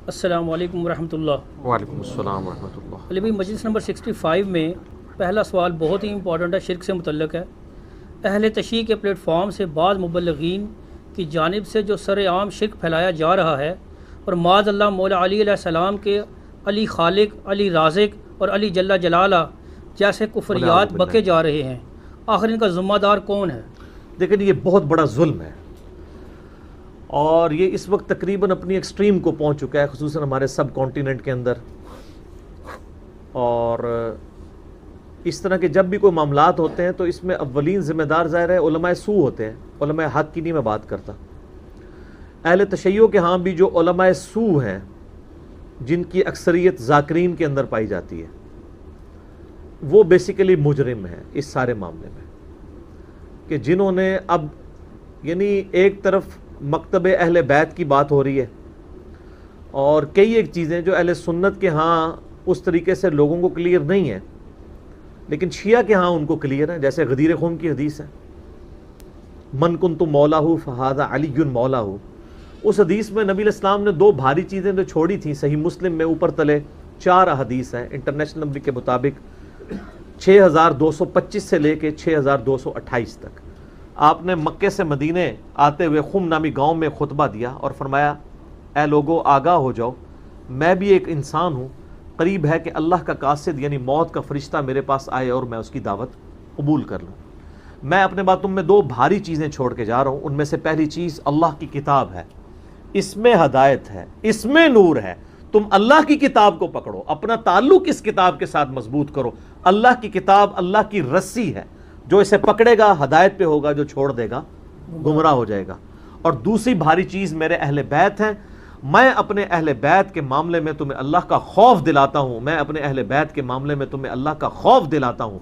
السلام علیکم ورحمۃ اللہ۔ وعلیکم السلام ورحمۃ اللہ۔ علی بھائی، مجلس نمبر 65 میں پہلا سوال بہت ہی امپورٹنٹ ہے، شرک سے متعلق ہے۔ اہل تشیع کے پلیٹ فارم سے بعض مبلغین کی جانب سے جو سر عام شرک پھیلایا جا رہا ہے اور معاذ اللہ مولا علی علیہ السلام کے علی خالق، علی رازق اور علی جل جلالہ جیسے کفریات بکے جا رہے ہیں، آخر ان کا ذمہ دار کون ہے؟ لیکن یہ بہت بڑا ظلم ہے اور یہ اس وقت تقریباً اپنی ایکسٹریم کو پہنچ چکا ہے، خصوصاً ہمارے سب کانٹیننٹ کے اندر۔ اور اس طرح کے جب بھی کوئی معاملات ہوتے ہیں تو اس میں اولین ذمہ دار ظاہر ہے علماء سو ہوتے ہیں۔ علماء حق کی نہیں میں بات کرتا، اہل تشیع کے ہاں بھی جو علماء سو ہیں، جن کی اکثریت ذاکرین کے اندر پائی جاتی ہے، وہ بیسیکلی مجرم ہیں اس سارے معاملے میں، کہ جنہوں نے اب یعنی ایک طرف مکتب اہل بیت کی بات ہو رہی ہے اور کئی ایک چیزیں جو اہل سنت کے ہاں اس طریقے سے لوگوں کو کلیئر نہیں ہیں، لیکن شیعہ کے ہاں ان کو کلیئر ہے، جیسے غدیر خم کی حدیث ہے، من کنت مولاہ فہذا علی مولاہ۔ اس حدیث میں نبی علیہ السلام نے دو بھاری چیزیں جو چھوڑی تھیں، صحیح مسلم میں اوپر تلے 4 حدیث ہیں انٹرنیشنل نمبر کے مطابق 6225 سے لے کے 6228 تک۔ آپ نے مکے سے مدینے آتے ہوئے خم نامی گاؤں میں خطبہ دیا اور فرمایا، اے لوگو آگاہ ہو جاؤ، میں بھی ایک انسان ہوں، قریب ہے کہ اللہ کا قاصد یعنی موت کا فرشتہ میرے پاس آئے اور میں اس کی دعوت قبول کر لوں۔ میں اپنے باتوں میں 2 بھاری چیزیں چھوڑ کے جا رہا ہوں، ان میں سے پہلی چیز اللہ کی کتاب ہے، اس میں ہدایت ہے، اس میں نور ہے، تم اللہ کی کتاب کو پکڑو، اپنا تعلق اس کتاب کے ساتھ مضبوط کرو۔ اللہ کی کتاب اللہ کی رسی ہے، جو اسے پکڑے گا ہدایت پہ ہوگا، جو چھوڑ دے گا گمراہ ہو جائے گا۔ اور دوسری بھاری چیز میرے اہل بیت ہیں، میں اپنے اہل بیت کے معاملے میں تمہیں اللہ کا خوف دلاتا ہوں، میں اپنے اہل بیت کے معاملے میں تمہیں اللہ کا خوف دلاتا ہوں،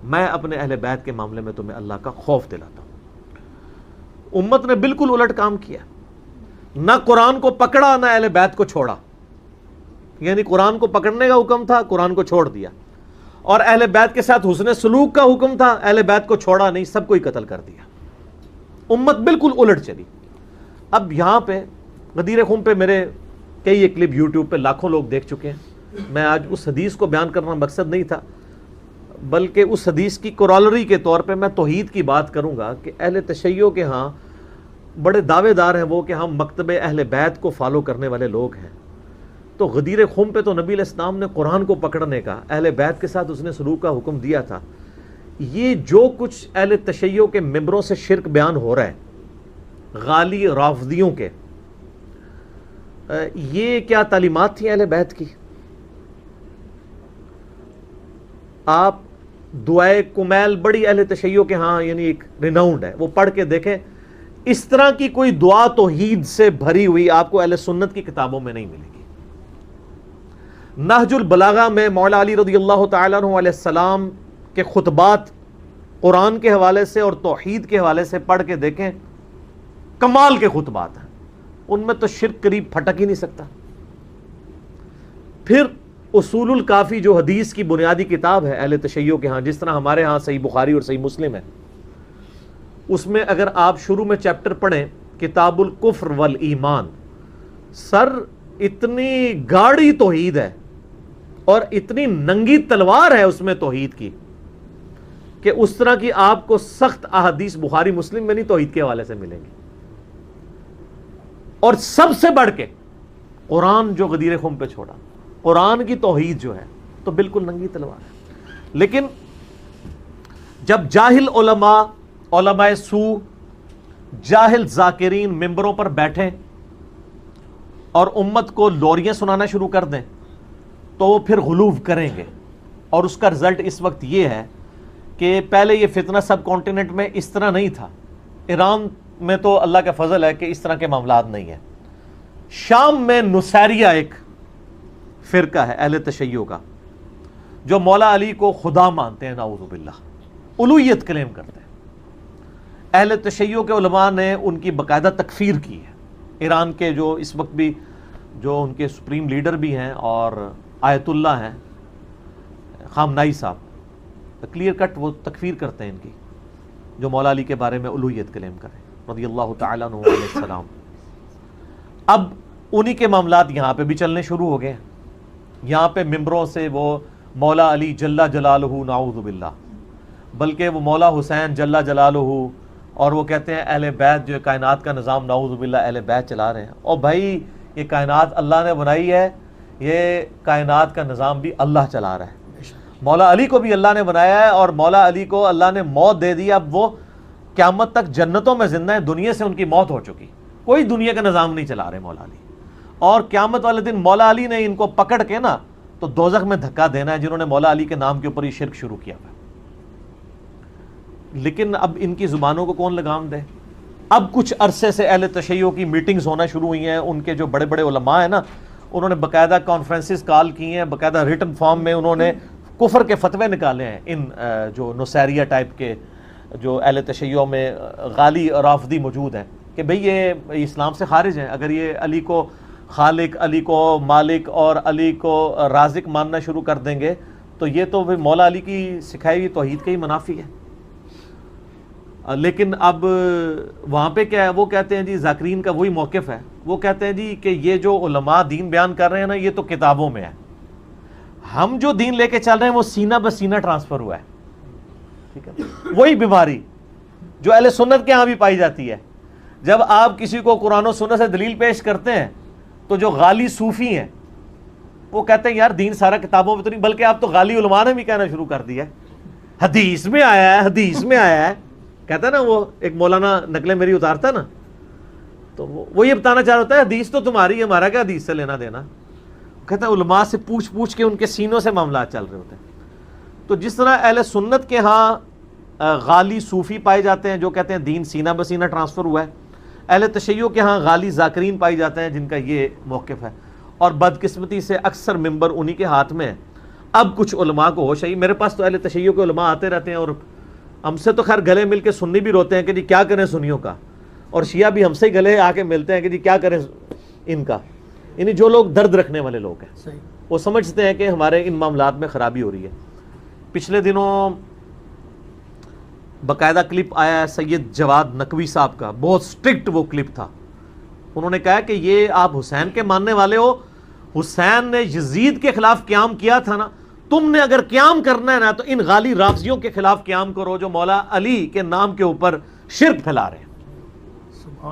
میں اپنے اہل بیت کے معاملے میں تمہیں اللہ کا خوف دلاتا ہوں۔ امت نے بالکل الٹ کام کیا، نہ قرآن کو پکڑا نہ اہل بیت کو چھوڑا، یعنی قرآن کو پکڑنے کا حکم تھا، قرآن کو چھوڑ دیا، اور اہل بیت کے ساتھ حسن سلوک کا حکم تھا، اہل بیت کو چھوڑا نہیں، سب کو ہی قتل کر دیا۔ امت بالکل الٹ چلی۔ اب یہاں پہ غدیر خم پہ میرے کئی ایک کلپ یوٹیوب پہ لاکھوں لوگ دیکھ چکے ہیں۔ میں آج اس حدیث کو بیان کرنا مقصد نہیں تھا، بلکہ اس حدیث کی کورالری کے طور پہ میں توحید کی بات کروں گا کہ اہل تشیع کے ہاں بڑے دعوے دار ہیں وہ کہ ہم مکتب اہل بیت کو فالو کرنے والے لوگ ہیں، تو غدیر خم پہ تو نبی علیہ السلام نے قرآن کو پکڑنے کا، اہل بیت کے ساتھ اس نے سلوک کا حکم دیا تھا۔ یہ جو کچھ اہل تشیع کے ممبروں سے شرک بیان ہو رہا ہے، غالی رافضیوں کے، یہ کیا تعلیمات تھیں اہل بیت کی؟ آپ دعائے کمیل بڑی اہل تشیع کے ہاں یعنی ایک ریناؤنڈ ہے، وہ پڑھ کے دیکھیں، اس طرح کی کوئی دعا توحید سے بھری ہوئی آپ کو اہل سنت کی کتابوں میں نہیں ملے گی۔ نہج البلاغہ میں مولا علی رضی اللہ تعالیٰ عنہ علیہ السلام کے خطبات قرآن کے حوالے سے اور توحید کے حوالے سے پڑھ کے دیکھیں، کمال کے خطبات ہیں، ان میں تو شرک قریب پھٹک ہی نہیں سکتا۔ پھر اصول الکافی جو حدیث کی بنیادی کتاب ہے اہل تشیع کے ہاں، جس طرح ہمارے ہاں صحیح بخاری اور صحیح مسلم ہے، اس میں اگر آپ شروع میں چیپٹر پڑھیں کتاب الکفر والایمان، سر اتنی گاڑی توحید ہے اور اتنی ننگی تلوار ہے اس میں توحید کی کہ اس طرح کی آپ کو سخت احادیث بخاری مسلم میں نہیں توحید کے حوالے سے ملیں گی۔ اور سب سے بڑھ کے قرآن جو غدیر خم پہ چھوڑا، قرآن کی توحید جو ہے تو بالکل ننگی تلوار ہے۔ لیکن جب جاہل علماء سو، جاہل ذاکرین ممبروں پر بیٹھیں اور امت کو لوریاں سنانا شروع کر دیں تو وہ پھر غلوف کریں گے، اور اس کا رزلٹ اس وقت یہ ہے کہ پہلے یہ فتنہ سب کانٹیننٹ میں اس طرح نہیں تھا، ایران میں تو اللہ کا فضل ہے کہ اس طرح کے معاملات نہیں ہیں، شام میں نصیریہ ایک فرقہ ہے اہل تشیع کا جو مولا علی کو خدا مانتے ہیں، نعوذ باللہ، الوہیت کلیم کرتے ہیں۔ اہل تشیع کے علماء نے ان کی باقاعدہ تکفیر کی ہے، ایران کے جو اس وقت بھی جو ان کے سپریم لیڈر بھی ہیں اور آیت اللہ ہیں خامنائی صاحب، کلیئر کٹ وہ تکفیر کرتے ہیں ان کی، جو مولا علی کے بارے میں الوہیت کلیم کریں رضی اللہ تعالیٰ عنہ علیہ السلام۔ اب انہی کے معاملات یہاں پہ بھی چلنے شروع ہو گئے ہیں۔ یہاں پہ ممبروں سے وہ مولا علی جل جلالہ نعوذ باللہ، بلکہ وہ مولا حسین جل جلالہ، اور وہ کہتے ہیں اہل بیت جو کائنات کا نظام نعوذ باللہ اہل بیت چلا رہے ہیں۔ اور بھائی یہ کائنات اللہ نے بنائی ہے، یہ کائنات کا نظام بھی اللہ چلا رہا ہے۔ مولا علی کو بھی اللہ نے بنایا ہے، اور مولا علی کو اللہ نے موت دے دی، اب وہ قیامت تک جنتوں میں زندہ ہیں، دنیا سے ان کی موت ہو چکی، کوئی دنیا کا نظام نہیں چلا رہے مولا علی۔ اور قیامت والے دن مولا علی نے ان کو پکڑ کے نا تو دوزخ میں دھکا دینا ہے، جنہوں نے مولا علی کے نام کے اوپر یہ شرک شروع کیا ہوا ہے۔ لیکن اب ان کی زبانوں کو کون لگام دے؟ اب کچھ عرصے سے اہل تشیع کی میٹنگز ہونا شروع ہوئی ہیں، ان کے جو بڑے بڑے علماء ہیں نا، انہوں نے باقاعدہ کانفرنسز کال کی ہیں، باقاعدہ ریٹن فارم میں انہوں نے کفر کے فتوے نکالے ہیں ان جو نصیریہ ٹائپ کے جو اہل تشیع میں غالی اور رافضی موجود ہیں، کہ بھئی یہ اسلام سے خارج ہیں۔ اگر یہ علی کو خالق، علی کو مالک اور علی کو رازق ماننا شروع کر دیں گے تو یہ تو مولا علی کی سکھائی ہوئی توحید کا ہی منافی ہے۔ لیکن اب وہاں پہ کیا ہے، وہ کہتے ہیں جی ذاکرین کا وہی موقف ہے، وہ کہتے ہیں جی کہ یہ جو علماء دین بیان کر رہے ہیں نا، یہ تو کتابوں میں ہے، ہم جو دین لے کے چل رہے ہیں وہ سینہ بسینہ ٹرانسفر ہوا ہے۔ ٹھیک ہے، وہی بیماری جو اہل سنت کے ہاں بھی پائی جاتی ہے۔ جب آپ کسی کو قرآن و سنت سے دلیل پیش کرتے ہیں تو جو غالی صوفی ہیں وہ کہتے ہیں یار دین سارا کتابوں میں تو نہیں، بلکہ آپ تو غالی علماء نے بھی کہنا شروع کر دیا ہے، حدیث میں آیا ہے، حدیث میں آیا ہے۔ کہتا ہے نا وہ ایک مولانا نقلیں میری اتارتا ہے نا، تو وہ یہ بتانا چاہ رہا ہوتا ہے حدیث تو تمہاری ہے، ہمارا کیا حدیث سے لینا دینا۔ کہتا ہے علماء سے پوچھ پوچھ کے ان کے سینوں سے معاملات چل رہے ہوتے ہیں۔ تو جس طرح اہل سنت کے ہاں غالی صوفی پائے جاتے ہیں جو کہتے ہیں دین سینہ بسینہ ٹرانسفر ہوا ہے، اہل تشیع کے ہاں غالی ذاکرین پائی جاتے ہیں جن کا یہ موقف ہے، اور بدقسمتی سے اکثر ممبر انہی کے ہاتھ میں ہے۔ اب کچھ علماء کو ہوش ہے، میرے پاس تو اہل تشیع کے علماء آتے رہتے ہیں اور ہم سے تو خیر گلے مل کے سنی بھی روتے ہیں کہ جی کیا کریں سنیوں کا، اور شیعہ بھی ہم سے ہی گلے آ کے ملتے ہیں کہ جی کیا کریں ان کا، یعنی جو لوگ درد رکھنے والے لوگ ہیں وہ سمجھتے ہیں کہ ہمارے ان معاملات میں خرابی ہو رہی ہے۔ پچھلے دنوں باقاعدہ کلپ آیا ہے سید جواد نقوی صاحب کا، بہت سٹرکٹ وہ کلپ تھا۔ انہوں نے کہا کہ یہ آپ حسین کے ماننے والے ہو، حسین نے یزید کے خلاف قیام کیا تھا نا، تم نے اگر قیام کرنا ہے نا تو ان غالی رافضیوں کے خلاف قیام کرو جو مولا علی کے نام کے اوپر شرک پھیلا رہے ہیں۔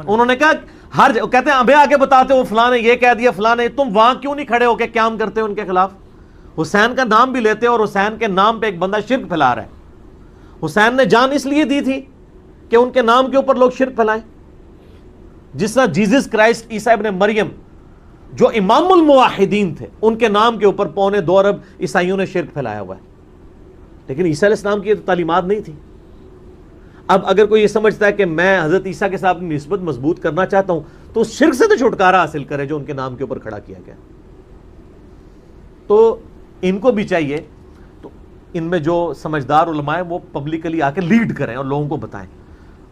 انہوں نے کہا کہتے ہیں ابھی آگے بتاتے ہو فلاں نے یہ کہہ دیا، فلاں نے، تم وہاں کیوں نہیں کھڑے ہو کے قیام کرتے ہو ان کے خلاف؟ حسین کا نام بھی لیتے اور حسین کے نام پہ ایک بندہ شرک پھیلا رہا ہے۔ حسین نے جان اس لیے دی تھی کہ ان کے نام کے اوپر لوگ شرک پھیلائیں، جس طرح جیزس کرائسٹ عیسیٰ ابن مریم جو امام الموحدین تھے، ان کے نام کے اوپر 2.25 ارب عیسائیوں نے شرک پھیلایا ہوا ہے، لیکن عیسیٰ علیہ السلام کی یہ تعلیمات نہیں تھی۔ اب اگر کوئی یہ سمجھتا ہے کہ میں حضرت عیسیٰ کے ساتھ اپنی نسبت مضبوط کرنا چاہتا ہوں تو اس شرک سے تو چھٹکارا حاصل کرے جو ان کے نام کے اوپر کھڑا کیا گیا۔ تو ان کو بھی چاہیے تو ان میں جو سمجھدار علماء ہیں وہ پبلکلی آ کے لیڈ کریں اور لوگوں کو بتائیں۔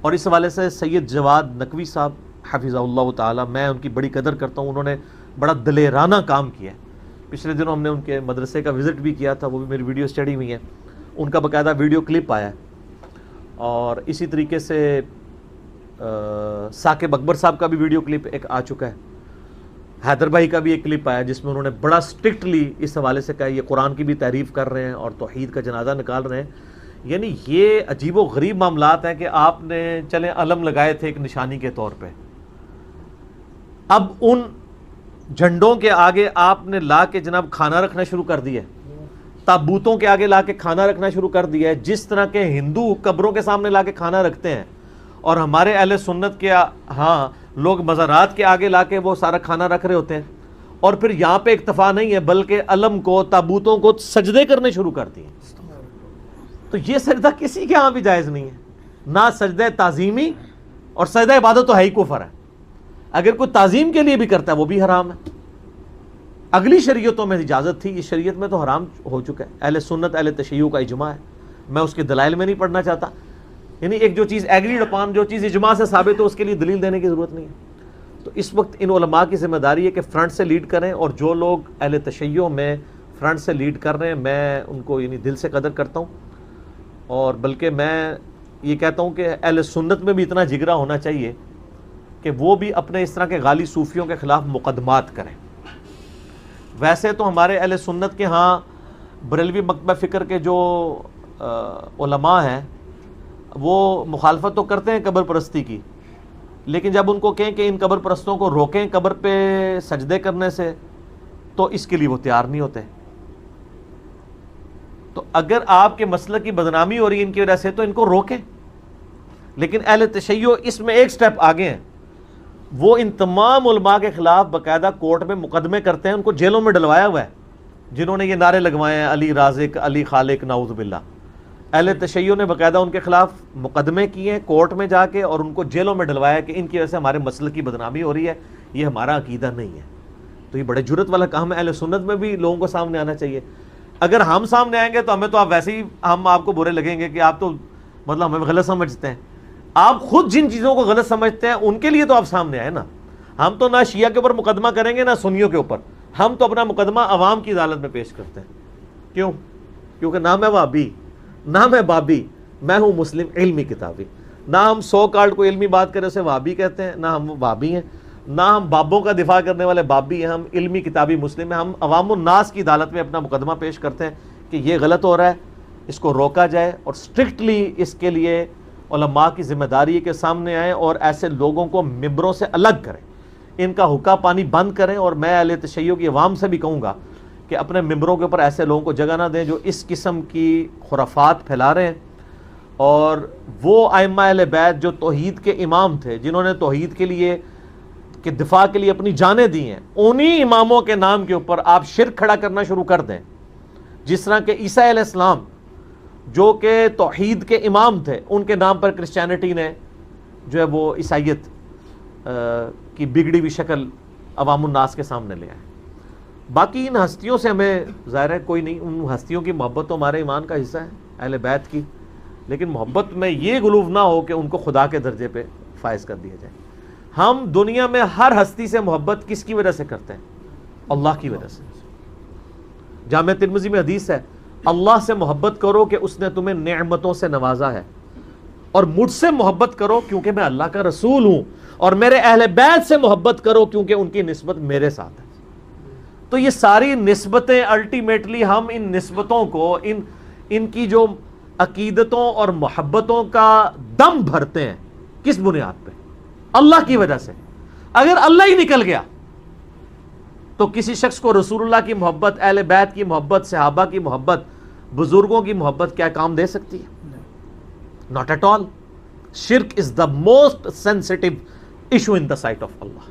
اور اس حوالے سے سید جواد نقوی صاحب حفظہ اللہ تعالی، میں ان کی بڑی قدر کرتا ہوں، انہوں نے بڑا دلیرانہ کام کیا ہے۔ پچھلے دنوں ہم نے ان کے مدرسے کا وزٹ بھی کیا تھا، وہ بھی میری ویڈیوز چڑھی ہوئی ہیں، ان کا باقاعدہ ویڈیو کلپ آیا ہے۔ اور اسی طریقے سے ثاقب اکبر صاحب کا بھی ویڈیو کلپ ایک آ چکا ہے، حیدر بھائی کا بھی ایک کلپ آیا جس میں انہوں نے بڑا سٹرکٹلی اس حوالے سے کہا یہ قرآن کی بھی تعریف کر رہے ہیں اور توحید کا جنازہ نکال رہے ہیں۔ یعنی یہ عجیب و غریب معاملات ہیں کہ آپ نے چلیں علم لگائے تھے ایک نشانی کے طور پہ، اب ان جھنڈوں کے آگے آپ نے لا کے جناب کھانا رکھنا شروع کر دیا ہے، تابوتوں کے آگے لا کے کھانا رکھنا شروع کر دیا ہے، جس طرح کے ہندو قبروں کے سامنے لا کے کھانا رکھتے ہیں، اور ہمارے اہل سنت کے ہاں لوگ مزارات کے آگے لا کے وہ سارا کھانا رکھ رہے ہوتے ہیں، اور پھر یہاں پہ اکتفا نہیں ہے بلکہ علم کو، تابوتوں کو سجدے کرنے شروع کر دیے۔ تو یہ سجدہ کسی کے ہاں بھی جائز نہیں ہے، نہ سجدہ تعظیمی، اور سجدہ عبادت تو ہے ہی کفر ہے، اگر کوئی تعظیم کے لیے بھی کرتا ہے وہ بھی حرام ہے۔ اگلی شریعتوں میں اجازت تھی، اس شریعت میں تو حرام ہو چکا ہے۔ اہل سنت اہل تشیع کا اجماع ہے، میں اس کے دلائل میں نہیں پڑھنا چاہتا، یعنی ایک جو چیز ایگریڈ اپان، جو چیز اجماع سے ثابت ہو اس کے لیے دلیل دینے کی ضرورت نہیں ہے۔ تو اس وقت ان علماء کی ذمہ داری ہے کہ فرنٹ سے لیڈ کریں، اور جو لوگ اہل تشیع میں فرنٹ سے لیڈ کر رہے ہیں میں ان کو یعنی دل سے قدر کرتا ہوں، اور بلکہ میں یہ کہتا ہوں کہ اہل سنت میں بھی اتنا جگرا ہونا چاہیے کہ کہ وہ بھی اپنے اس طرح کے غالی صوفیوں کے خلاف مقدمات کریں. ویسے تو ہمارے اہل سنت کے ہاں بریلوی مکتبہ فکر کے جو علماء ہیں وہ مخالفت تو کرتے ہیں قبر پرستی کی، لیکن جب ان کو کہیں کہ ان قبر پرستوں کو روکیں قبر پہ سجدے کرنے سے تو اس کے لیے وہ تیار نہیں ہوتے. تو اگر آپ کے مسلک کی بدنامی ہو رہی ہے ان کی وجہ سے تو ان کو روکیں. لیکن اہل تشیع اس میں ایک سٹیپ آگے ہیں، وہ ان تمام علماء کے خلاف باقاعدہ کورٹ میں مقدمے کرتے ہیں، ان کو جیلوں میں ڈلوایا ہوا ہے جنہوں نے یہ نعرے لگوائے ہیں علی رازق علی خالق نعوذ باللہ. اہل تشیع نے باقاعدہ ان کے خلاف مقدمے کیے ہیں کورٹ میں جا کے اور ان کو جیلوں میں ڈلوایا کہ ان کی وجہ سے ہمارے مسلک کی بدنامی ہو رہی ہے، یہ ہمارا عقیدہ نہیں ہے. تو یہ بڑے جرت والا کام ہے، اہل سنت میں بھی لوگوں کو سامنے آنا چاہیے. اگر ہم سامنے آئیں گے تو ہمیں تو آپ ویسے ہی ہم آپ کو برے لگیں گے کہ آپ تو مطلب ہمیں غلط سمجھتے ہیں. آپ خود جن چیزوں کو غلط سمجھتے ہیں ان کے لیے تو آپ سامنے آئے نا. ہم تو نہ شیعہ کے اوپر مقدمہ کریں گے نہ سنیوں کے اوپر، ہم تو اپنا مقدمہ عوام کی عدالت میں پیش کرتے ہیں. کیوں؟ کیونکہ نہ میں وہابی نہ میں بابی، میں ہوں مسلم علمی کتابی. نہ ہم 100 کارڈ کو علمی بات کریں اسے وہابی کہتے ہیں، نہ ہم وہابی ہیں، نہ ہم بابوں کا دفاع کرنے والے بابی ہیں. ہم علمی کتابی مسلم ہیں. ہم عوام الناس کی عدالت میں اپنا مقدمہ پیش کرتے ہیں کہ یہ غلط ہو رہا ہے، اس کو روکا جائے، اور اسٹرکٹلی اس کے لیے علماء کی ذمہ داری ہے کہ سامنے آئیں اور ایسے لوگوں کو ممبروں سے الگ کریں، ان کا حقہ پانی بند کریں. اور میں اہل تشیع کی عوام سے بھی کہوں گا کہ اپنے ممبروں کے اوپر ایسے لوگوں کو جگہ نہ دیں جو اس قسم کی خرافات پھیلا رہے ہیں. اور وہ ائمہ اہل بیت جو توحید کے امام تھے، جنہوں نے توحید کے لیے کہ دفاع کے لیے اپنی جانیں دی ہیں، انہی اماموں کے نام کے اوپر آپ شرک کھڑا کرنا شروع کر دیں. جس طرح کہ عیسیٰ علیہ السلام جو کہ توحید کے امام تھے، ان کے نام پر کرسچینٹی نے جو ہے وہ عیسائیت کی بگڑی ہوئی شکل عوام الناس کے سامنے لے آئے. باقی ان ہستیوں سے ہمیں ظاہر ہے کوئی نہیں، ان ہستیوں کی محبت تو ہمارے ایمان کا حصہ ہے اہل بیت کی، لیکن محبت میں یہ غلوف نہ ہو کہ ان کو خدا کے درجے پہ فائز کر دیا جائے. ہم دنیا میں ہر ہستی سے محبت کس کی وجہ سے کرتے ہیں؟ اللہ کی وجہ سے. جامع ترمذی میں حدیث ہے، اللہ سے محبت کرو کہ اس نے تمہیں نعمتوں سے نوازا ہے، اور مجھ سے محبت کرو کیونکہ میں اللہ کا رسول ہوں، اور میرے اہل بیت سے محبت کرو کیونکہ ان کی نسبت میرے ساتھ ہے. تو یہ ساری نسبتیں الٹیمیٹلی ہم ان نسبتوں کو ان کی جو عقیدتوں اور محبتوں کا دم بھرتے ہیں کس بنیاد پہ؟ اللہ کی وجہ سے. اگر اللہ ہی نکل گیا تو کسی شخص کو رسول اللہ کی محبت، اہل بیت کی محبت، صحابہ کی محبت، بزرگوں کی محبت کیا کام دے سکتی ہے؟ Not at all. شرک is the most sensitive issue in the sight of Allah.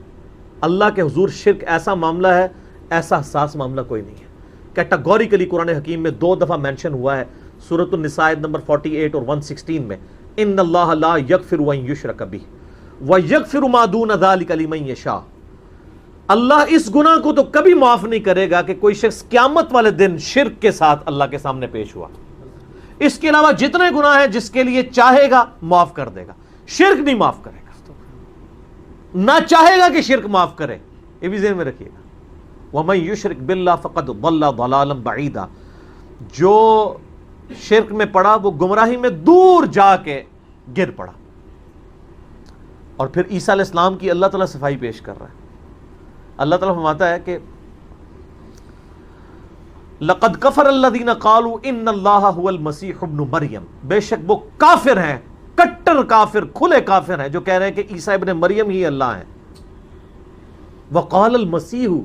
Allah کے حضور شرک ایسا معاملہ ہے، ایسا حساس معاملہ کوئی نہیں ہے. کیٹاگوریکلی قرآن حکیم میں 2 دفعہ مینشن ہوا ہے، سورۃ النساء نمبر 48 اور 116 میں، ان اللہ لا یغفر ان یشرک بہ ویغفر ما دون ذلک لمن یشاء. اللہ اس گناہ کو تو کبھی معاف نہیں کرے گا کہ کوئی شخص قیامت والے دن شرک کے ساتھ اللہ کے سامنے پیش ہوا. اس کے علاوہ جتنے گناہ ہیں جس کے لیے چاہے گا معاف کر دے گا، شرک نہیں معاف کرے گا. نہ چاہے گا کہ شرک معاف کرے، یہ بھی ذہن میں رکھیے گا. وَمَن يُشْرِكْ بِاللَّهِ فَقَدْ ضَلَّ ضَلَالًا بَعِيدًا. جو شرک میں پڑا وہ گمراہی میں دور جا کے گر پڑا. اور پھر عیسیٰ علیہ السلام کی اللہ تعالیٰ صفائی پیش کر رہا ہے. اللہ تعالیٰ فرماتا ہے کہ لَقَدْ كَفَرَ الَّذِينَ قَالُوا إِنَّ اللَّهَ هُوَ الْمَسِيحُ ابْنُ مَرْيَم. بے شک وہ کافر ہیں، کٹر کافر، کھلے کافر ہیں جو کہہ رہے ہیں کہ عیسیٰ ابن مریم ہی اللہ ہیں. وَقَالَ الْمَسِيحُ،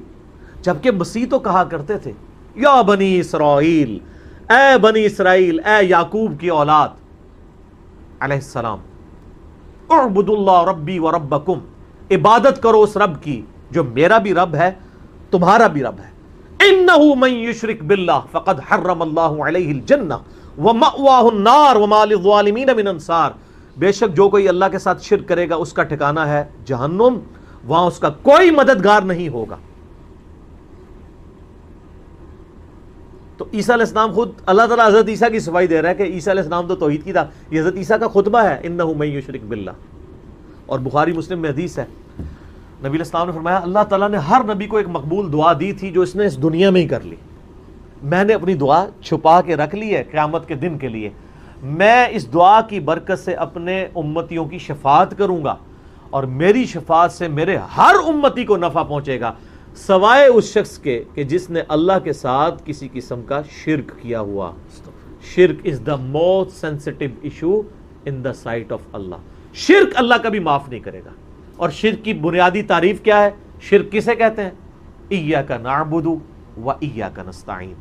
جبکہ مسیح تو کہا کرتے تھے، یا بنی اسرائیل، اے بنی اسرائیل، اے یعقوب کی اولاد علیہ السلام، اعبدوا اللہ ربی و ربکم، عبادت کرو اس رب کی جو میرا بھی رب ہے تمہارا بھی رب ہے. انہ من یشرک باللہ فقد حرم اللہ علیہ الجنہ ومأواہ النار وما للظالمین من انصار. بے شک جو کوئی اللہ کے ساتھ شرک کرے گا اس کا ٹھکانہ ہے جہنم، وہاں اس کا کوئی مددگار نہیں ہوگا. تو عیسیٰ علیہ السلام خود اللہ تعالیٰ حضرت عیسیٰ کی صفائی دے رہا ہے کہ عیسیٰ علیہ السلام تو توحید کی تھا. یہ حضرت عیسیٰ کا خطبہ ہے، انہ من یشرک باللہ. اور بخاری مسلم میں حدیث ہے، نبی علیہ السلام نے فرمایا اللہ تعالیٰ نے ہر نبی کو ایک مقبول دعا دی تھی جو اس نے اس دنیا میں ہی کر لی. میں نے اپنی دعا چھپا کے رکھ لی ہے قیامت کے دن کے لیے. میں اس دعا کی برکت سے اپنے امتیوں کی شفاعت کروں گا اور میری شفاعت سے میرے ہر امتی کو نفع پہنچے گا سوائے اس شخص کے کہ جس نے اللہ کے ساتھ کسی قسم کا شرک کیا ہوا. شرک is the most sensitive issue in the sight of Allah. شرک اللہ کبھی معاف نہیں کرے گا. اور شرک کی بنیادی تعریف کیا ہے؟ شرک کسے کہتے ہیں؟ ایاک نعبد و ایاک نستعین.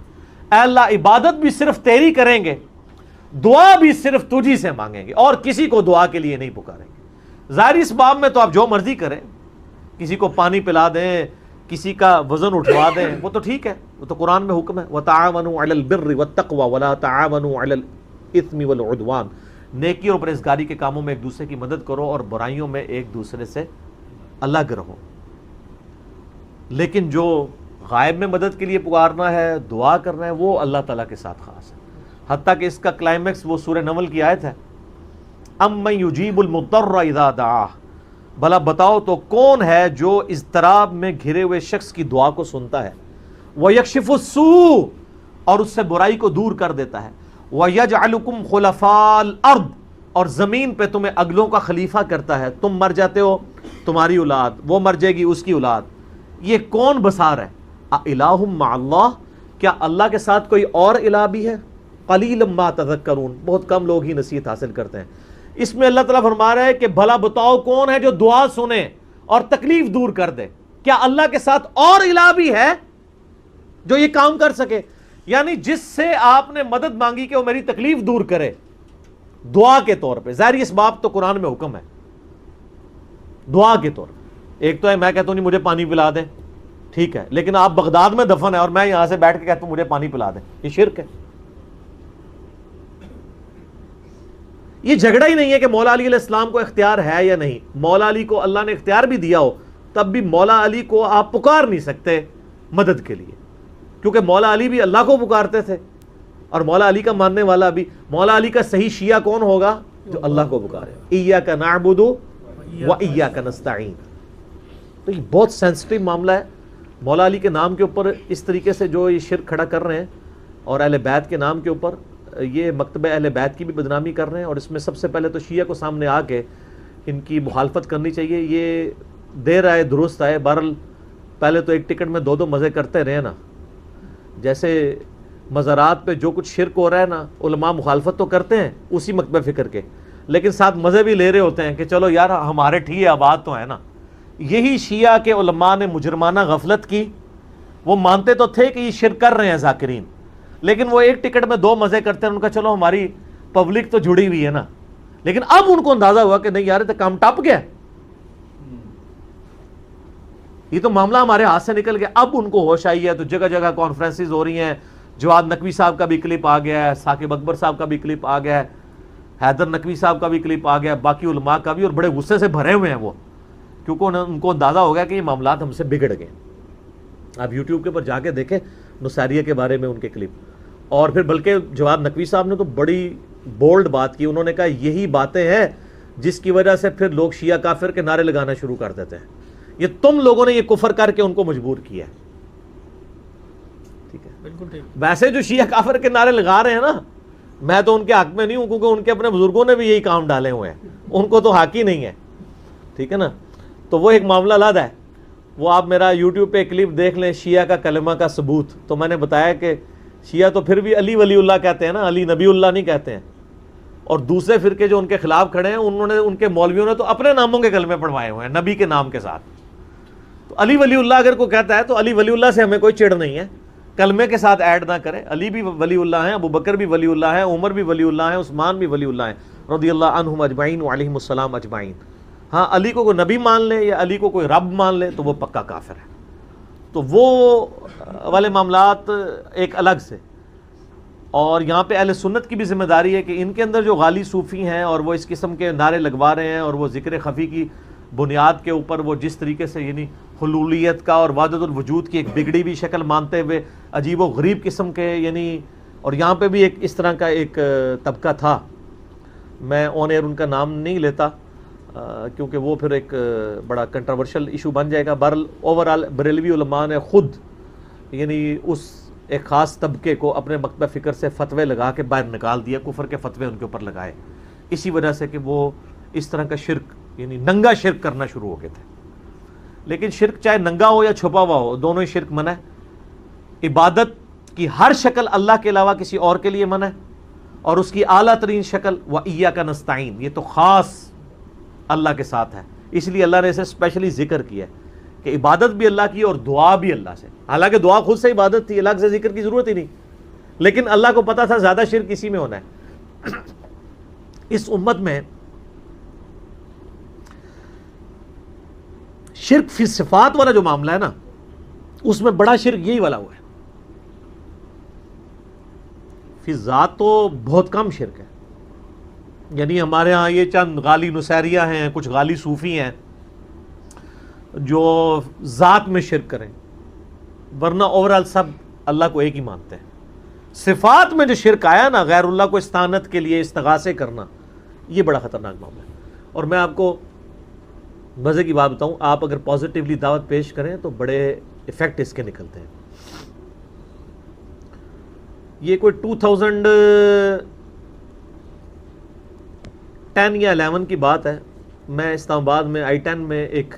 اے اللہ عبادت بھی صرف تیری کریں گے, دعا بھی صرف تجھی سے مانگیں گے, اور کسی کو دعا کے لیے نہیں پکاریں گے. ظاہر اس باب میں تو آپ جو مرضی کریں, کسی کو پانی پلا دیں, کسی کا وزن اٹھوا دیں, وہ تو ٹھیک ہے, وہ تو قرآن میں حکم ہے وَتَعَاوَنُوا عَلَى الْبِرِّ وَالتَّقْوَى وَلَا تَعَاوَنُوا عَلَى الْإِثْمِ وَالْعُدْوَانِ. نیکی اور پرہیزگاری کے کاموں میں ایک دوسرے کی مدد کرو اور برائیوں میں ایک دوسرے سے الگ رہو. لیکن جو غائب میں مدد کے لیے پکارنا ہے, دعا کرنا ہے, وہ اللہ تعالیٰ کے ساتھ خاص ہے. حتیٰ کہ اس کا کلائمیکس وہ سورہ نمل کی آیت ہے, اَمَّن يُجِيبُ الْمُضْطَرَّ إِذَا دَعَاهُ. بھلا بتاؤ تو کون ہے جو اضطراب میں گھرے ہوئے شخص کی دعا کو سنتا ہے, وَيَكْشِفُ السُّوءَ, اور اس سے برائی کو دور کر دیتا ہے, وَيَجْعَلُكُمْ خُلَفَاءَ الْأَرْضِ, اور زمین پہ تمہیں اگلوں کا خلیفہ کرتا ہے. تم مر جاتے ہو, تمہاری اولاد, وہ مر جائے گی, اس کی اولاد. یہ کون بسار ہے؟ اِلَٰهٌ مَّعَ اللَّهِ, کیا اللہ کے ساتھ کوئی اور الہ بھی ہے؟ قَلِيلًا مَّا تَذَكَّرُونَ, بہت کم لوگ ہی نصیحت حاصل کرتے ہیں. اس میں اللہ تعالیٰ فرما رہا ہے کہ بھلا بتاؤ کون ہے جو دعا سنے اور تکلیف دور کر دے. کیا اللہ کے ساتھ اور الہ بھی ہے جو یہ کام کر سکے؟ یعنی جس سے آپ نے مدد مانگی کہ وہ میری تکلیف دور کرے دعا کے طور پہ. ظاہر اس باب تو قرآن میں حکم ہے دعا کے طور پہ. ایک تو ہے میں کہتا ہوں نہیں مجھے پانی پلا دیں, ٹھیک ہے, لیکن آپ بغداد میں دفن ہے اور میں یہاں سے بیٹھ کے کہتا ہوں مجھے پانی پلا دیں, یہ شرک ہے. یہ جھگڑا ہی نہیں ہے کہ مولا علی علیہ السلام کو اختیار ہے یا نہیں. مولا علی کو اللہ نے اختیار بھی دیا ہو, تب بھی مولا علی کو آپ پکار نہیں سکتے مدد کے لیے, کیونکہ مولا علی بھی اللہ کو پکارتے تھے, اور مولا علی کا ماننے والا بھی. مولا علی کا صحیح شیعہ کون ہوگا؟ جو اللہ کو پکارے. ایاک نعبد و ایاک نستعین. تو یہ بہت سینسٹیو معاملہ ہے. مولا علی کے نام کے اوپر اس طریقے سے جو یہ شرک کھڑا کر رہے ہیں, اور اہل بیت کے نام کے اوپر یہ مکتبہ اہل بیت کی بھی بدنامی کر رہے ہیں. اور اس میں سب سے پہلے تو شیعہ کو سامنے آ کے ان کی مخالفت کرنی چاہیے. یہ دیر آئے درست آئے. بہرحال پہلے تو ایک ٹکٹ میں دو مزے کرتے رہے نا. جیسے مزارات پہ جو کچھ شرک ہو رہا ہے نا, علماء مخالفت تو کرتے ہیں اسی مکتبہ فکر کے, لیکن ساتھ مزے بھی لے رہے ہوتے ہیں کہ چلو یار ہمارے ٹھیک آباد تو ہے نا. یہی شیعہ کے علماء نے مجرمانہ غفلت کی. وہ مانتے تو تھے کہ یہ شرک کر رہے ہیں ذاکرین, لیکن وہ ایک ٹکٹ میں دو مزے کرتے ہیں. ان کا چلو ہماری پبلک تو جڑی ہوئی ہے نا, لیکن اب ان کو اندازہ ہوا کہ نہیں یار تو کام ٹپ گیا, یہ تو معاملہ ہمارے ہاتھ سے نکل گیا. اب ان کو ہوش آئی ہے تو جگہ جگہ کانفرنسز ہو رہی ہیں. جواد نقوی صاحب کا بھی کلپ آ گیا ہے, ثاقب اکبر صاحب کا بھی کلپ آ گیا ہے, حیدر نقوی صاحب کا بھی کلپ آ گیا ہے, باقی علماء کا بھی, اور بڑے غصے سے بھرے ہوئے ہیں وہ, کیونکہ ان کو اندازہ ہو گیا کہ یہ معاملات ہم سے بگڑ گئے. آپ یوٹیوب کے اوپر جا کے دیکھیں نصیریہ کے بارے میں ان کے کلپ. اور پھر بلکہ جواد نقوی صاحب نے تو بڑی بولڈ بات کی. انہوں نے کہا یہی باتیں ہیں جس کی وجہ سے پھر لوگ شیعہ کافر کے نعرے لگانا شروع کر دیتے ہیں. یہ تم لوگوں نے یہ کفر کر کے ان کو مجبور کیا ہے. ٹھیک ہے, بالکل ٹھیک. ویسے جو شیعہ کافر کے نعرے لگا رہے ہیں نا, میں تو ان کے حق میں نہیں ہوں, کیونکہ ان کے اپنے بزرگوں نے بھی یہی کام ڈالے ہوئے ہیں, ان کو تو حق ہی نہیں ہے. ٹھیک ہے نا, تو وہ ایک معاملہ علیحدہ ہے. وہ آپ میرا یوٹیوب پہ کلپ دیکھ لیں, شیعہ کا کلمہ کا ثبوت. تو میں نے بتایا کہ شیعہ تو پھر بھی علی ولی اللہ کہتے ہیں نا, علی نبی اللہ نہیں کہتے ہیں. اور دوسرے فرقے جو ان کے خلاف کھڑے ہیں, انہوں نے, ان کے مولویوں نے تو اپنے ناموں کے کلمے پڑھوائے ہوئے ہیں نبی کے نام کے ساتھ. تو علی ولی اللہ اگر کوئی کہتا ہے تو علی ولی اللہ سے ہمیں کوئی چڑ نہیں ہے, کلمے کے ساتھ ایڈ نہ کرے. علی بھی ولی اللہ ہیں, ابو بکر بھی ولی اللہ ہیں, عمر بھی ولی اللہ ہیں, عثمان بھی ولی اللہ ہیں رضی اللہ عنہم اجمعین وعلیہم السلام اجمعین. ہاں, علی کو کوئی نبی مان لے یا علی کو کوئی رب مان لے تو وہ پکا کافر ہے. تو وہ والے معاملات ایک الگ سے. اور یہاں پہ اہل سنت کی بھی ذمہ داری ہے کہ ان کے اندر جو غالی صوفی ہیں اور وہ اس قسم کے نعرے لگوا رہے ہیں, اور وہ ذکر خفی کی بنیاد کے اوپر وہ جس طریقے سے یعنی حلولیت کا اور وحدت الوجود کی ایک بگڑی ہوئی شکل مانتے ہوئے عجیب و غریب قسم کے, یعنی اور یہاں پہ بھی ایک اس طرح کا ایک طبقہ تھا, میں آن ایئر ان کا نام نہیں لیتا کیونکہ وہ پھر ایک بڑا کنٹروورشل ایشو بن جائے گا. بہرحال اوورآل بریلوی علماء نے خود یعنی اس ایک خاص طبقے کو اپنے مکتبہ فکر سے فتوے لگا کے باہر نکال دیا, کفر کے فتوے ان کے اوپر لگائے, اسی وجہ سے کہ وہ اس طرح کا شرک یعنی ننگا شرک کرنا شروع ہو گئے تھے. لیکن شرک چاہے ننگا ہو یا چھپا ہوا ہو، دونوں ہی شرک منع ہے. عبادت کی ہر شکل اللہ کے علاوہ کسی اور کے لیے منع ہے، اور اس کی اعلیٰ ترین شکل وَإِيَّاكَ نَسْتَعِينُ، یہ تو خاص اللہ کے ساتھ ہے. اس لیے اللہ نے اسے اسپیشلی ذکر کیا ہے کہ عبادت بھی اللہ کی اور دعا بھی اللہ سے. حالانکہ دعا خود سے عبادت تھی، الگ سے ذکر کی ضرورت ہی نہیں، لیکن اللہ کو پتا تھا زیادہ شرک اسی میں ہونا ہے. اس امت میں شرک فی صفات والا جو معاملہ ہے نا، اس میں بڑا شرک یہی والا ہوا ہے. فی ذات تو بہت کم شرک ہے. یعنی ہمارے ہاں یہ چند غالی نصیریہ ہیں، کچھ غالی صوفی ہیں جو ذات میں شرک کریں، ورنہ اوورال سب اللہ کو ایک ہی مانتے ہیں. صفات میں جو شرک آیا نا، غیر اللہ کو استعانت کے لیے استغاثے کرنا، یہ بڑا خطرناک معاملہ ہے. اور میں آپ کو مزے کی بات بتاؤں، آپ اگر پازیٹیولی دعوت پیش کریں تو بڑے ایفیکٹ اس کے نکلتے ہیں. یہ کوئی 2010 یا 11 کی بات ہے. میں اسلام آباد میں I-10 میں ایک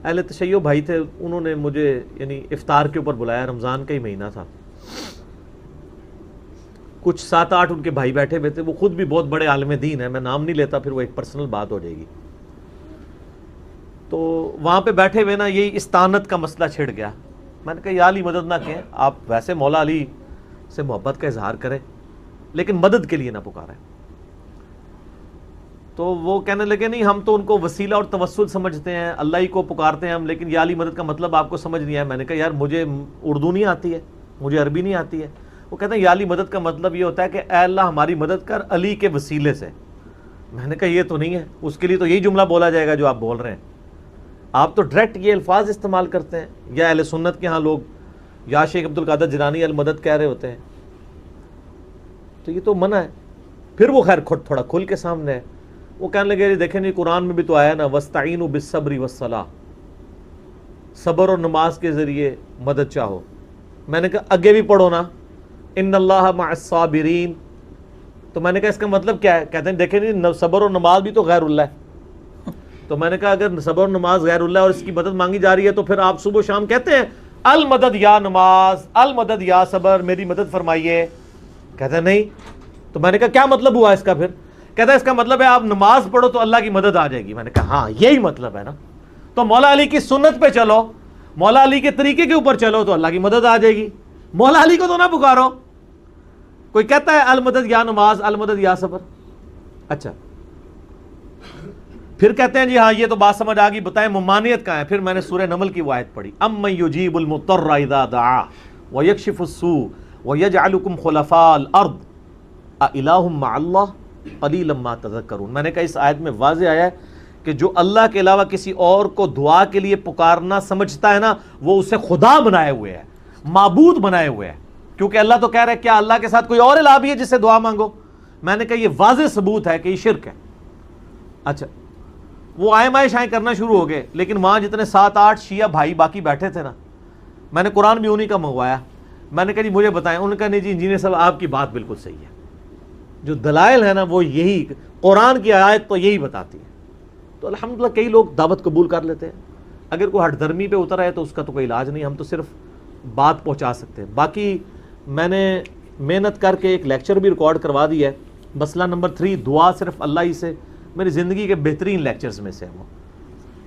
اہل تشیع بھائی تھے، انہوں نے مجھے یعنی افطار کے اوپر بلایا. رمضان کا ہی مہینہ تھا. کچھ 7-8 ان کے بھائی بیٹھے ہوئے تھے. وہ خود بھی بہت بڑے عالم دین ہیں، میں نام نہیں لیتا، پھر وہ ایک پرسنل بات ہو جائے گی. تو وہاں پہ بیٹھے ہوئے نا یہی استعانت کا مسئلہ چھڑ گیا. میں نے کہا یا علی مدد نہ کہیں، آپ ویسے مولا علی سے محبت کا اظہار کریں لیکن مدد کے لیے نہ پکاریں. تو وہ کہنے لگے نہیں، ہم تو ان کو وسیلہ اور توسل سمجھتے ہیں، اللہ ہی کو پکارتے ہیں ہم، لیکن یا علی مدد کا مطلب آپ کو سمجھ نہیں آیا. میں نے کہا یار مجھے اردو نہیں آتی ہے، مجھے عربی نہیں آتی ہے. وہ کہتے ہیں یا علی مدد کا مطلب یہ ہوتا ہے کہ اے اللہ ہماری مدد کر علی کے وسیلے سے. میں نے کہا یہ تو نہیں ہے، اس کے لیے تو یہی جملہ بولا جائے گا جو آپ بول رہے ہیں. آپ تو ڈائریکٹ یہ الفاظ استعمال کرتے ہیں. یا اہل سنت کے ہاں لوگ یا شیخ عبد القادر جیلانی المدد کہہ رہے ہوتے ہیں، تو یہ تو منع ہے. پھر وہ خیر تھوڑا کھل کے سامنے ہے. وہ کہنے لگے دیکھیں جی قرآن میں بھی تو آیا نا وَاسْتَعِينُوا بِالصَّبْرِ وَالصَّلَاةِ، صبر اور نماز کے ذریعے مدد چاہو. میں نے کہا آگے بھی پڑھو نا ان اللہ مع الصابرین. تو میں نے کہا اس کا مطلب کیا ہے؟ کہتے ہیں دیکھیں جی صبر اور نماز بھی تو غیر اللہ ہے. تو میں نے کہا اگر صبر اور نماز غیر اللہ اور اس کی مدد مانگی جا رہی ہے تو پھر آپ صبح و شام کہتے ہیں المدد یا نماز، المدد یا صبر، میری مدد فرمائیے. کہتے ہیں نہیں. تو میں نے کہا کیا مطلب ہوا اس کا؟ پھر کہتا ہے اس کا مطلب ہے آپ نماز پڑھو تو اللہ کی مدد آ جائے گی. میں نے کہا ہاں یہی مطلب ہے نا. تو مولا علی کی سنت پہ چلو، مولا علی کے طریقے کے اوپر چلو تو اللہ کی مدد آ جائے گی. مولا علی کو تو نہ پکارو. کوئی کہتا ہے المدد یا نماز، المدد یا صبر. اچھا پھر کہتے ہیں جی ہاں یہ تو بات سمجھ آ گئی، بتائیں ممانعت کہاں ہے؟ پھر میں نے سورہ نمل کی وہ آیت پڑھی امن یجیب المضطر اذا دعا ویکشف السوء ویجعلکم خلفاء الارض االہ مع اللہ قلیلا ما تذکرون. میں نے کہا اس آیت میں واضح آیا ہے کہ جو اللہ کے علاوہ کسی اور کو دعا کے لیے پکارنا سمجھتا ہے نا، وہ اسے خدا بنائے ہوئے ہے، معبود بنائے ہوئے ہے. کیونکہ اللہ تو کہہ رہا ہے کیا اللہ کے ساتھ کوئی اور الہ بھی ہے جس سے دعا مانگو؟ میں نے کہا یہ واضح ثبوت ہے کہ یہ شرک ہے. اچھا وہ آئے مائے شائیں کرنا شروع ہو گئے، لیکن وہاں جتنے 7-8 شیعہ بھائی باقی بیٹھے تھے نا، میں نے قرآن بھی انہی کا منگوایا. میں نے کہا جی مجھے بتائیں. انہوں نے کہا نہیں جی انجینئر صاحب آپ کی بات بالکل صحیح ہے، جو دلائل ہے نا وہ یہی، قرآن کی آیت تو یہی بتاتی ہے. تو الحمدللہ کئی لوگ دعوت قبول کر لیتے ہیں. اگر کوئی ہٹ دھرمی پہ اتر ہے تو اس کا تو کوئی علاج نہیں، ہم تو صرف بات پہنچا سکتے ہیں. باقی میں نے محنت کر کے ایک لیکچر بھی ریکارڈ کروا دیا ہے. مسئلہ نمبر 3 دعا صرف اللہ ہی سے، میری زندگی کے بہترین لیکچرز میں سے وہ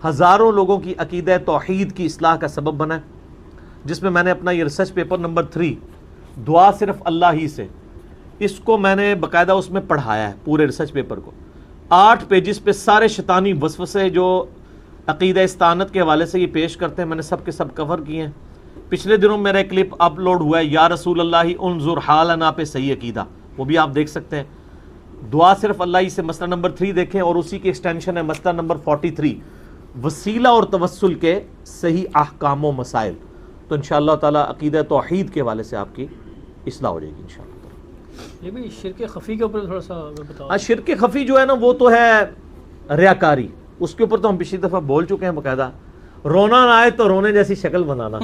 ہزاروں لوگوں کی عقیدہ توحید کی اصلاح کا سبب بنا ہے، جس میں میں نے اپنا یہ ریسرچ پیپر نمبر 3 دعا صرف اللہ ہی سے، اس کو میں نے باقاعدہ اس میں پڑھایا ہے پورے ریسرچ پیپر کو. 8 پیجز پہ سارے شیطانی وسوسے جو عقیدہ استعانت کے حوالے سے یہ پیش کرتے ہیں میں نے سب کے سب کور کیے ہیں. پچھلے دنوں میرا ایک کلپ اپلوڈ ہوا ہے یا رسول اللہ انظر حالنا پہ صحیح عقیدہ، وہ بھی آپ دیکھ سکتے ہیں. دعا صرف اللہ ہی سے مسئلہ نمبر 3 دیکھیں، اور اسی کی ایکسٹینشن ہے مسئلہ نمبر 43 وسیلہ اور توسل کے صحیح احکام و مسائل. تو انشاءاللہ تعالی عقیدہ توحید کے حوالے سے آپ کی اصلاح ہو جائے گی انشاءاللہ. یہ بھی شرک خفی کے اوپر تھوڑا سا بتاؤ. ہاں شرک خفی جو ہے نا وہ تو ہے ریاکاری، اس کے اوپر تو ہم پچھلی دفعہ بول چکے ہیں باقاعدہ. رونا نہ آئے تو رونے جیسی شکل بنانا.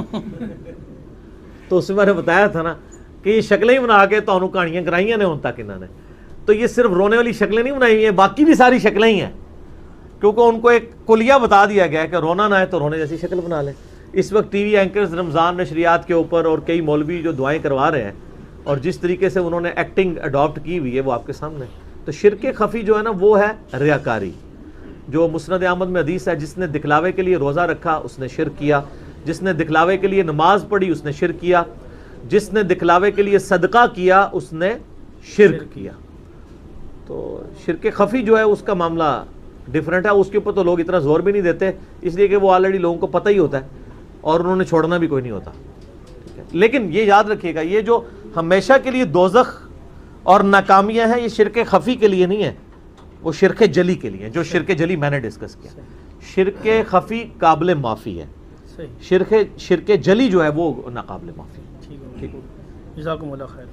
تو اس میں میں نے بتایا تھا نا کہ یہ شکلیں ہی بنا کے تو کہانیاں کرائیاں نے ان تک انہوں نے. تو یہ صرف رونے والی شکلیں نہیں بنائی ہوئی ہیں، باقی بھی ساری شکلیں ہی ہیں. کیونکہ ان کو ایک کلیہ بتا دیا گیا ہے کہ رونا نہ ہے تو رونے جیسی شکل بنا لیں. اس وقت ٹی وی اینکرز رمضان نشریات کے اوپر اور کئی مولوی جو دعائیں کروا رہے ہیں اور جس طریقے سے انہوں نے ایکٹنگ اڈاپٹ کی ہوئی ہے وہ آپ کے سامنے. تو شرک خفی جو ہے نا وہ ہے ریاکاری. جو مسند احمد میں حدیث ہے جس نے دکھلاوے کے لیے روزہ رکھا اس نے شرک کیا, جس نے دکھلاوے کے لیے نماز پڑھی اس نے شرک کیا, جس نے دکھلاوے کے لیے صدقہ کیا اس نے شرک کیا. تو شرک خفی جو ہے اس کا معاملہ ڈیفرنٹ ہے, اس کے اوپر تو لوگ اتنا زور بھی نہیں دیتے اس لیے کہ وہ آلریڈی لوگوں کو پتہ ہی ہوتا ہے اور انہوں نے چھوڑنا بھی کوئی نہیں ہوتا. ٹھیک ہے, لیکن یہ یاد رکھیے گا یہ جو ہمیشہ کے لیے دوزخ اور ناکامیاں ہیں یہ شرک خفی کے لیے نہیں ہے, وہ شرک جلی کے لیے. جو شرک جلی میں نے ڈسکس کیا, شرک خفی قابل معافی ہے, شرک جلی جو ہے وہ ناقابل معافی ہے. ٹھیک ہے, جزاکم اللہ خیر.